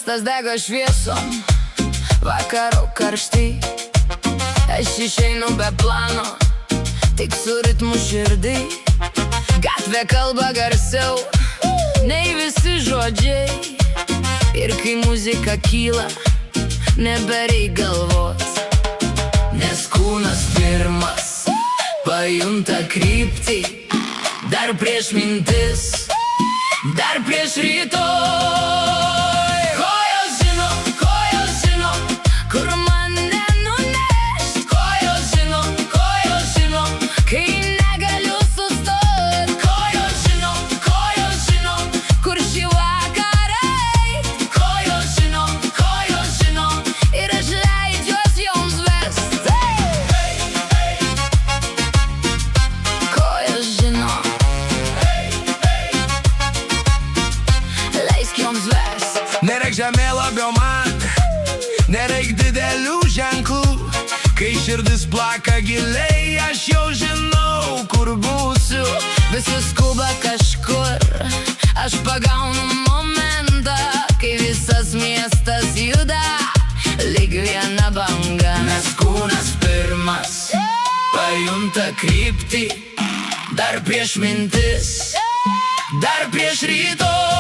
Miestas dega šviesom, vakaro karšty. Aš išeinu be plano, tik su ritmu širdį. Gatvė kalba garsiau nei visi žodžiai. Ir kai muzika kyla, nebereik galvot, nes kūnas pirmas pajunta kryptį. Dar prieš mintis, dar prieš rytoj. Kojos žino, kur mane nunešt. Kojos žino, kai negaliu sustot. Kojos žino, kur šį vakarą eit. Kojos žino, ir aš leidžiuos joms vest. Kojos žino, leisk joms vest. Nereik žemėlapio man, nereik didelių ženklų. Kai širdis plaka giliai, aš jau žinau, kur būsiu. Visi skuba kažkur, aš pagaunu momentą, kai visas miestas juda lyg viena banga. Nes kūnas pirmas pajunta kryptį. Dar prieš mintis, dar prieš rytoj.